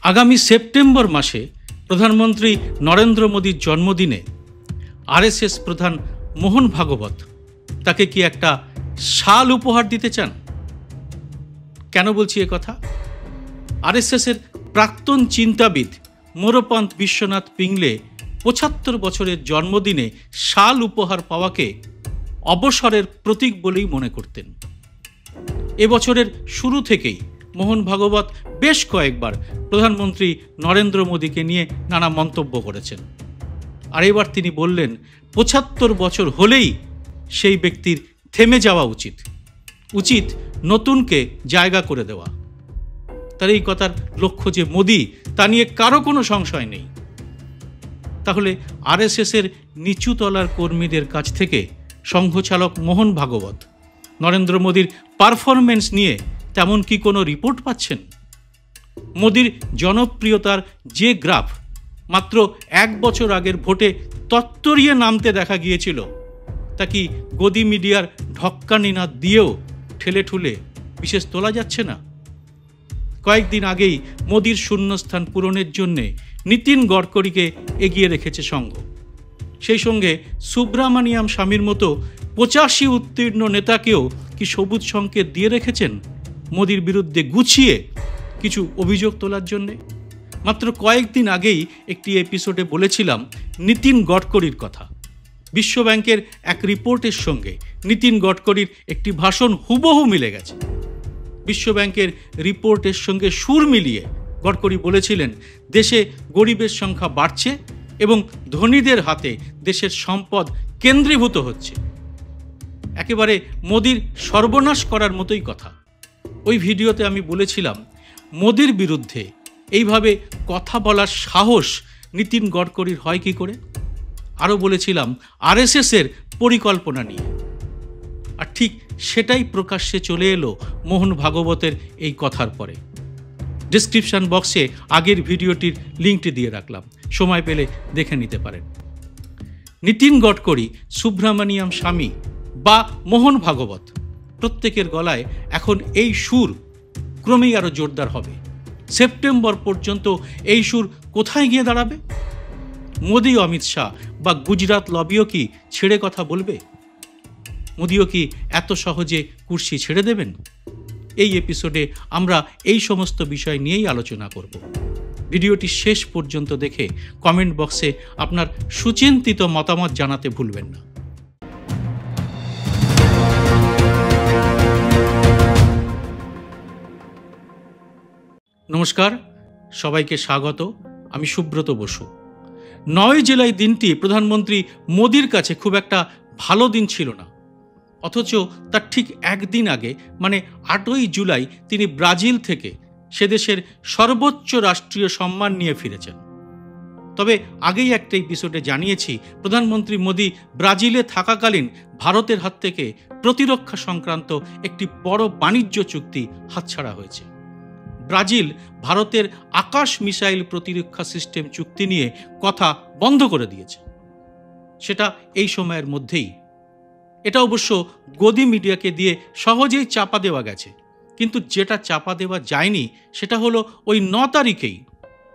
আগামী সেপ্টেম্বর মাসে প্রধানমন্ত্রী নরেন্দ্র মোদীর জন্মদিনে আরএসএস প্রধান মোহন ভাগবত তাকে কি একটা শাল উপহার দিতে চান? কেন বলছি এ কথা? আরএসএসের প্রাক্তন চিন্তাবিদ মোরপন্থ বিশ্বনাথ পিংলে ৭৫ বছরের জন্মদিনে শাল উপহার পাওয়াকে অবসরের প্রতীক বলেই মনে করতেন। এবছরের শুরু থেকেই মোহন ভাগবত বেশ কয়েকবার প্রধানমন্ত্রী নরেন্দ্র মোদীকে নিয়ে নানা মন্তব্য করেছেন। আর এবার তিনি বললেন ৭৫ বছর হলেই সেই ব্যক্তির থেমে যাওয়া উচিত, নতুনকে জায়গা করে দেওয়া। তার এই কথার লক্ষ্য যে মোদী, তা নিয়ে কারো কোনো সংশয় নেই। তাহলে আরএসএসের নিচুতলার কর্মীদের কাছ থেকে সংঘচালক মোহন ভাগবত নরেন্দ্র মোদীর পারফরমেন্স নিয়ে তেমন কি কোনো রিপোর্ট পাচ্ছেন? মোদীর জনপ্রিয়তার যে গ্রাফ মাত্র ১ বছর আগের ভোটে তত্তরিয়ে নামতে দেখা গিয়েছিল, তা কি গদি মিডিয়ার ঢক্কানিনাদ দিয়েও ঠেলে ঠুলে বিশেষ তোলা যাচ্ছে না? কয়েকদিন আগেই মোদীর শূন্যস্থান পূরণের জন্যে নীতিন গডকরিকে এগিয়ে রেখেছে সংঘ। সেই সঙ্গে সুব্রামানিয়াম স্বামীর মতো ৮৫ উত্তীর্ণ নেতাকেও কি সবুজ সংকেত দিয়ে রেখেছেন মোদীর বিরুদ্ধে গুছিয়ে কিছু অভিযোগ তোলার জন্যে? মাত্র কয়েকদিন আগেই একটি এপিসোডে বলেছিলাম নীতিন গডকরির কথা। বিশ্বব্যাংকের এক রিপোর্টের সঙ্গে নীতিন গডকরির একটি ভাষণ হুবহু মিলে গেছে। বিশ্বব্যাংকের রিপোর্টের সঙ্গে সুর মিলিয়ে গডকরি বলেছিলেন, দেশে গরিবের সংখ্যা বাড়ছে এবং ধনীদের হাতে দেশের সম্পদ কেন্দ্রীভূত হচ্ছে। একেবারে মোদীর সর্বনাশ করার মতোই কথা। ওই ভিডিওতে আমি বলেছিলাম, মোদীর বিরুদ্ধে এইভাবে কথা বলার সাহস নীতিন গডকরির হয় কি করে? আরও বলেছিলাম আরএসএসের পরিকল্পনা নিয়ে। আর ঠিক সেটাই প্রকাশ্যে চলে এলো মোহন ভাগবতের এই কথার পরে। ডেসক্রিপশন বক্সে আগের ভিডিওটির লিঙ্কটি দিয়ে রাখলাম, সময় পেলে দেখে নিতে পারেন। নীতিন গডকরি, সুব্রামানিয়াম স্বামী বা মোহন ভাগবত, প্রত্যেকের গলায় এখন এই সুর ক্রমেই আরও জোরদার হবে। সেপ্টেম্বর পর্যন্ত এই সুর কোথায় গিয়ে দাঁড়াবে? মোদী, অমিত শাহ বা গুজরাট লবিও কি ছেড়ে কথা বলবে? মোদীও কি এত সহজে কুর্সি ছেড়ে দেবেন? এই এপিসোডে আমরা এই সমস্ত বিষয় নিয়েই আলোচনা করব। ভিডিওটি শেষ পর্যন্ত দেখে কমেন্ট বক্সে আপনার সুচিন্তিত মতামত জানাতে ভুলবেন না। নমস্কার, সবাইকে স্বাগত। আমি সুব্রত বসু। ৯ জুলাই দিনটি প্রধানমন্ত্রী মোদীর কাছে খুব একটা ভালো দিন ছিল না, অথচ তার ঠিক একদিন আগে মানে ৮ই জুলাই তিনি ব্রাজিল থেকে সে দেশের সর্বোচ্চ রাষ্ট্রীয় সম্মান নিয়ে ফিরেছেন। তবে আগেই একটা এপিসোডে জানিয়েছি, প্রধানমন্ত্রী মোদী ব্রাজিলে থাকাকালীন ভারতের হাত থেকে প্রতিরক্ষা সংক্রান্ত একটি বড় বাণিজ্য চুক্তি হাতছাড়া হয়েছে। ব্রাজিল ভারতের আকাশ মিসাইল প্রতিরক্ষা সিস্টেম চুক্তি নিয়ে কথা বন্ধ করে দিয়েছে। সেটা এই সময়ের মধ্যেই। এটা অবশ্য গদি মিডিয়াকে দিয়ে সহজেই চাপা দেওয়া গেছে, কিন্তু যেটা চাপা দেওয়া যায়নি সেটা হলো ওই ৯ তারিখেই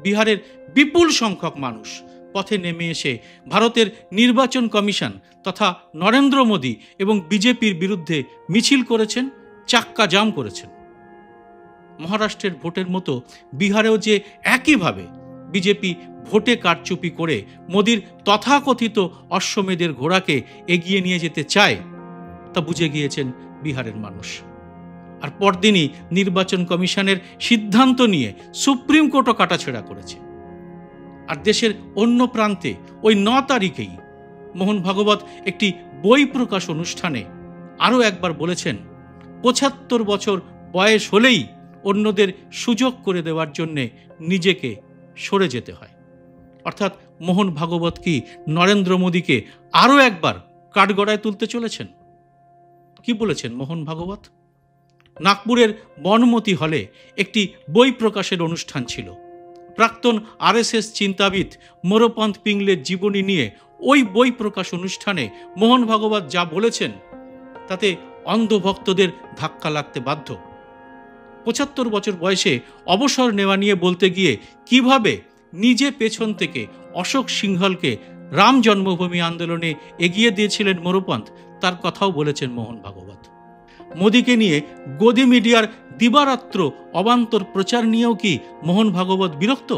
বিহারের বিপুল সংখ্যক মানুষ পথে নেমে এসে ভারতের নির্বাচন কমিশন তথা নরেন্দ্র মোদী এবং বিজেপির বিরুদ্ধে মিছিল করেছেন, চাক্কা জাম করেছেন। মহারাষ্ট্রের ভোটের মতো বিহারেও যে একইভাবে বিজেপি ভোটে কারচুপি করে মোদীর তথাকথিত অশ্বমেধের ঘোড়াকে এগিয়ে নিয়ে যেতে চায়, তা বুঝে গিয়েছেন বিহারের মানুষ। আর পরদিনই নির্বাচন কমিশনের সিদ্ধান্ত নিয়ে সুপ্রিম কোর্টও কাটাছেড়া করেছে। আর দেশের অন্য প্রান্তে ওই ৯ তারিখেই মোহন ভাগবত একটি বই প্রকাশ অনুষ্ঠানে আরও একবার বলেছেন, ৭৫ বছর বয়স হলেই অন্যদের সুযোগ করে দেওয়ার জন্যে নিজেকে সরে যেতে হয়। অর্থাৎ মোহন ভাগবত কি নরেন্দ্র মোদীকে আরও একবার কাঠগড়ায় তুলতে চলেছেন? কি বলেছেন মোহন ভাগবত? নাগপুরের বনমতি হলে একটি বই প্রকাশের অনুষ্ঠান ছিল। প্রাক্তন আরএসএস চিন্তাবিদ মোরপন্থ পিংলের জীবনী নিয়ে ওই বই প্রকাশ অনুষ্ঠানে মোহন ভাগবত যা বলেছেন তাতে অন্ধভক্তদের ধাক্কা লাগতে বাধ্য। ৭৫ বছর বয়সে অবসর নেওয়া নিয়ে বলতে গিয়ে কিভাবে নিজে পেছন থেকে অশোক সিংহলকে রাম জন্মভূমি আন্দোলনে এগিয়ে দিয়েছিলেন মোরপন্থ, তার কথাও বলেছেন মোহন ভাগবত। মোদিকে নিয়ে গদি মিডিয়ার দিবারাত্র অবান্তর প্রচার নিয়েও কি মোহন ভাগবত বিরক্ত?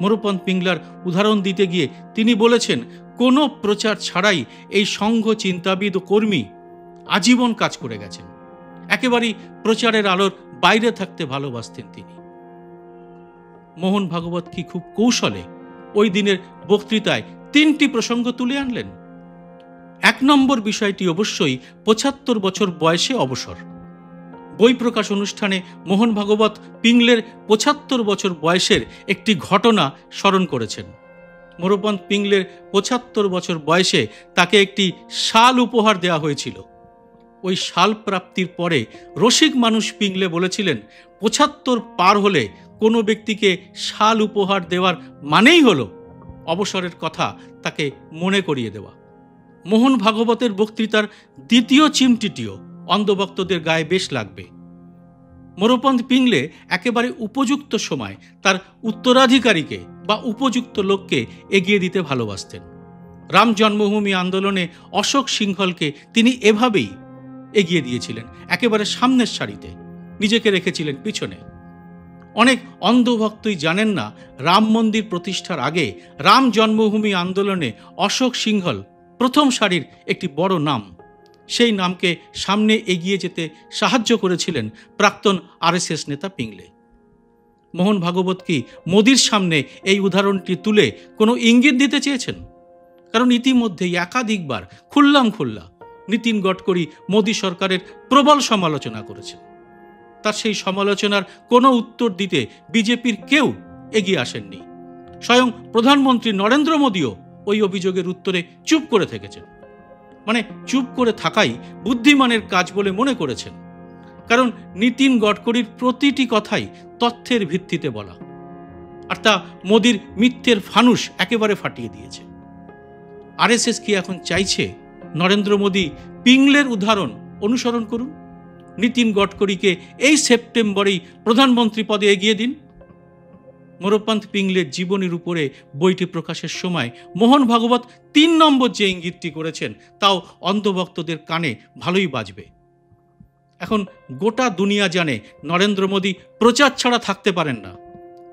মোরপন্থ পিংলার উদাহরণ দিতে গিয়ে তিনি বলেছেন, কোনো প্রচার ছাড়াই এই সংঘ চিন্তাবিদ ও কর্মী আজীবন কাজ করে গেছেন। একেবারেই প্রচারের আলোর বাইরে থাকতে ভালোবাসতেন তিনি। মোহন ভাগবত কি খুব কৌশলে ওই দিনের বক্তৃতায় 3টি প্রসঙ্গ তুলে আনলেন। 1 নম্বর বিষয়টি অবশ্যই 75 বছর বয়সে অবসর। বই প্রকাশ অনুষ্ঠানে মোহন ভাগবত পিংলের 75 বছর বয়সের একটি ঘটনা স্মরণ করেছেন। মোরপন্থ পিংলের 75 বছর বয়সে তাকে একটি শাল উপহার দেওয়া হয়েছিল। ওই শাল প্রাপ্তির পরে রসিক মানুষ পিংলে বলেছিলেন, 75 পার হলে কোনো ব্যক্তিকে শাল উপহার দেওয়ার মানেই হলো অবসরের কথা তাকে মনে করিয়ে দেওয়া। মোহন ভাগবতের বক্তৃতার 2য় চিমটিটিও অন্ধভক্তদের গায়ে বেশ লাগবে। মোরপন্থ পিংলে একেবারে উপযুক্ত সময় তার উত্তরাধিকারীকে বা উপযুক্ত লোককে এগিয়ে দিতে ভালোবাসতেন। রাম জন্মভূমি আন্দোলনে অশোক সিংহলকে তিনি এভাবেই এগিয়ে দিয়েছিলেন, একেবারে সামনের সারিতে, নিজেকে রেখেছিলেন পিছনে। অনেক অন্ধভক্তই জানেন না, রাম মন্দির প্রতিষ্ঠার আগে রাম জন্মভূমি আন্দোলনে অশোক সিংহল প্রথম সারির একটি বড় নাম। সেই নামকে সামনে এগিয়ে যেতে সাহায্য করেছিলেন প্রাক্তন আরএসএস নেতা পিংলে। মোহন ভাগবত কি মোদির সামনে এই উদাহরণটি তুলে কোনো ইঙ্গিত দিতে চেয়েছেন? কারণ ইতিমধ্যেই একাধিকবার খুল্লা নীতিন গডকরি মোদি সরকারের প্রবল সমালোচনা করেছেন। তার সেই সমালোচনার কোনো উত্তর দিতে বিজেপির কেউ এগিয়ে আসেননি। স্বয়ং প্রধানমন্ত্রী নরেন্দ্র মোদিও ওই অভিযোগের উত্তরে চুপ করে থেকেছেন। মানে চুপ করে থাকাই বুদ্ধিমানের কাজ বলে মনে করেছেন। কারণ নীতিন গডকরির প্রতিটি কথাই তথ্যের ভিত্তিতে বলা, আর তা মোদির মিথ্যের ফানুস একেবারে ফাটিয়ে দিয়েছে। আরএসএস কি এখন চাইছে নরেন্দ্র মোদি পিংলের উদাহরণ অনুসরণ করুন? নীতিন গডকরিকে এই সেপ্টেম্বরেই প্রধানমন্ত্রী পদে এগিয়ে দিন। মোরপন্থ পিংলের জীবনীর উপরে বইটি প্রকাশের সময় মোহন ভাগবত 3 নম্বর যে ইঙ্গিতটি করেছেন তাও অন্ধভক্তদের কানে ভালোই বাজবে। এখন গোটা দুনিয়া জানে নরেন্দ্র মোদি প্রচার ছাড়া থাকতে পারেন না।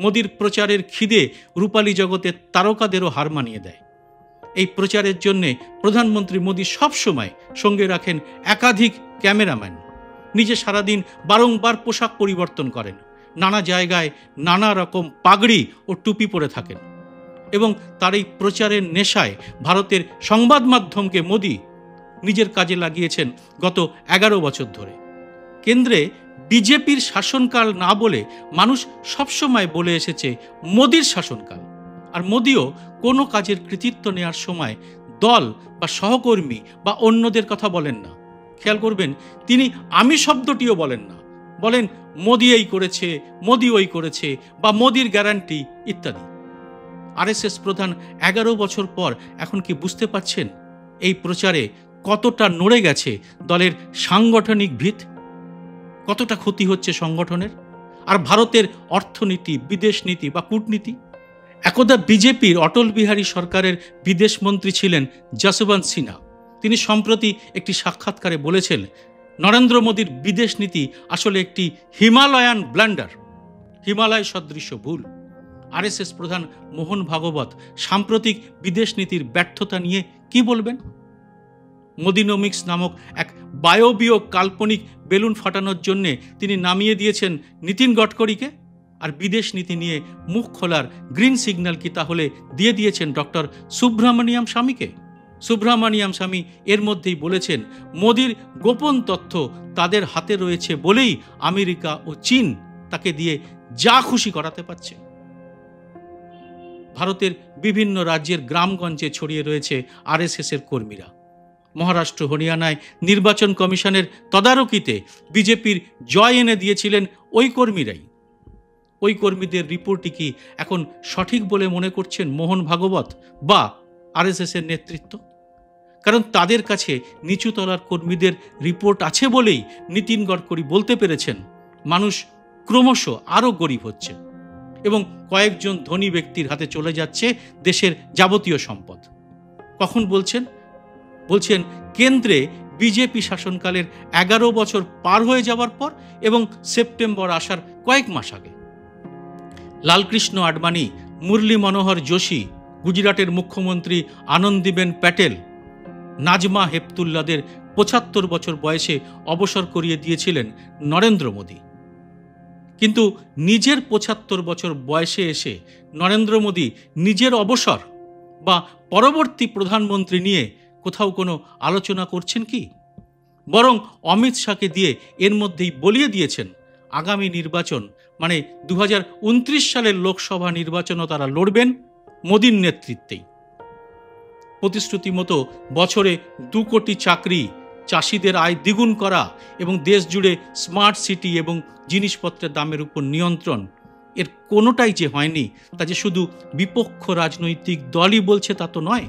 মোদির প্রচারের খিদে রূপালী জগতের তারকাদেরও হার মানিয়ে দেয়। এই প্রচারের জন্যে প্রধানমন্ত্রী মোদি সবসময় সঙ্গে রাখেন একাধিক ক্যামেরাম্যান। নিজে সারাদিন বারংবার পোশাক পরিবর্তন করেন, নানা জায়গায় নানা রকম পাগড়ি ও টুপি পরে থাকেন। এবং তার এই প্রচারের নেশায় ভারতের সংবাদ মাধ্যমকে মোদি নিজের কাজে লাগিয়েছেন গত 11 বছর ধরে। কেন্দ্রে বিজেপির শাসনকাল না বলে মানুষ সবসময় বলে এসেছে মোদির শাসনকাল। আর মোদিও কোনো কাজের কৃতিত্ব নেওয়ার সময় দল বা সহকর্মী বা অন্যদের কথা বলেন না। খেয়াল করবেন, তিনি আমি শব্দটিও বলেন না, বলেন মোদি এই করেছে, মোদি ওই করেছে, বা মোদির গ্যারান্টি ইত্যাদি। আরএসএস প্রধান 11 বছর পর এখন কি বুঝতে পারছেন এই প্রচারে কতটা নড়ে গেছে দলের সাংগঠনিক ভিত, কতটা ক্ষতি হচ্ছে সংগঠনের? আর ভারতের অর্থনীতি, বিদেশ নীতি বা কূটনীতি? একদা বিজেপির অটল বিহারী সরকারের বিদেশ মন্ত্রী ছিলেন যশবন্ত সিনহা। তিনি সম্প্রতি একটি সাক্ষাৎকারে বলেছেন, নরেন্দ্র মোদীর বিদেশ নীতি আসলে একটি হিমালয়ান ব্লান্ডার, হিমালয় সদৃশ ভুল। আরএসএস প্রধান মোহন ভাগবত সাম্প্রতিক বিদেশ নীতির ব্যর্থতা নিয়ে কি বলবেন? মোদিনোমিক্স নামক এক বায়বীয় কাল্পনিক বেলুন ফাটানোর জন্যে তিনি নামিয়ে দিয়েছেন নীতিন গডকরিকে, আর বিদেশ নীতি নিয়ে মুখ খোলার গ্রিন সিগন্যাল কি তাহলে দিয়ে দিয়েছেন ডক্টর সুব্রমণিয়াম স্বামীকে? সুব্রমণিয়াম স্বামী এর মধ্যেই বলেছেন, মোদির গোপন তথ্য তাদের হাতে রয়েছে বলেই আমেরিকা ও চীন তাকে দিয়ে যা খুশি করাতে পারছে। ভারতের বিভিন্ন রাজ্যের গ্রামগঞ্জে ছড়িয়ে রয়েছে আরএসএসের কর্মীরা। মহারাষ্ট্র, হরিয়ানায় নির্বাচন কমিশনের তদারকিতে বিজেপির জয় এনে দিয়েছিলেন ওই কর্মীরাই। ওই কর্মীদের রিপোর্টই কি এখন সঠিক বলে মনে করছেন মোহন ভাগবত বা আরএসএসের নেতৃত্ব? কারণ তাদের কাছে নিচুতলার কর্মীদের রিপোর্ট আছে বলেই নীতিন গডকরি বলতে পেরেছেন, মানুষ ক্রমশ আরও গরিব হচ্ছে এবং কয়েকজন ধনী ব্যক্তির হাতে চলে যাচ্ছে দেশের যাবতীয় সম্পদ। কখন বলছেন কেন্দ্রে বিজেপি শাসনকালের 11 বছর পার হয়ে যাওয়ার পর এবং সেপ্টেম্বর আসার কয়েক মাস আগে। লালকৃষ্ণ আডবাণী, মুরলী মনোহর যোশী, গুজরাটের মুখ্যমন্ত্রী আনন্দীবেন প্যাটেল, নাজমা হেপতুল্লাদের 75 বছর বয়সে অবসর করিয়ে দিয়েছিলেন নরেন্দ্র মোদী। কিন্তু নিজের 75 বছর বয়সে এসে নরেন্দ্র মোদী নিজের অবসর বা পরবর্তী প্রধানমন্ত্রী নিয়ে কোথাও কোনো আলোচনা করছেন কি? বরং অমিত শাহকে দিয়ে এর মধ্যেই বলিয়ে দিয়েছেন আগামী নির্বাচন মানে 2029 সালের লোকসভা নির্বাচনও তারা লড়বেন মোদীর নেতৃত্বেই। প্রতিশ্রুতি মতো বছরে 2 কোটি চাকরি, চাষিদের আয় দ্বিগুণ করা এবং দেশ জুড়ে স্মার্ট সিটি এবং জিনিসপত্রের দামের উপর নিয়ন্ত্রণ, এর কোনোটাই যে হয়নি তা যে শুধু বিপক্ষ রাজনৈতিক দলই বলছে তা তো নয়,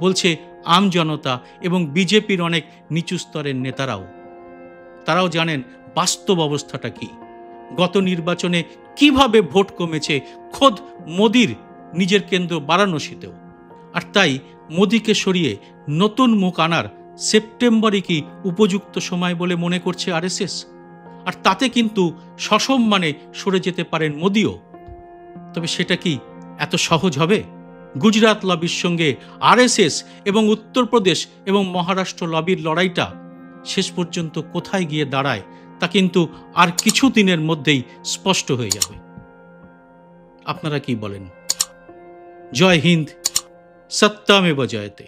বলছে আম জনতা এবং বিজেপির অনেক নিচু স্তরের নেতারাও। তারাও জানেন বাস্তব অবস্থাটা কি, গত নির্বাচনে কিভাবে ভোট কমেছে খোদ মোদির নিজের কেন্দ্র বারাণসীতেও। আর তাই মোদিকে সরিয়ে নতুন মুখ আনার সেপ্টেম্বরই কি উপযুক্ত সময় বলে মনে করছে আরএসএস। আর তাতে কিন্তু সসম্মানে সরে যেতে পারেন মোদিও। তবে সেটা কি এত সহজ হবে? গুজরাট লবির সঙ্গে আরএসএস এবং উত্তরপ্রদেশ এবং মহারাষ্ট্র লবির লড়াইটা শেষ পর্যন্ত কোথায় গিয়ে দাঁড়ায় তা কিন্তু আর কিছু দিনের মধ্যেই স্পষ্ট হয়ে যাবে। আপনারা কি বলেন? জয় হিন্দ, সত্যমেব জয়তে।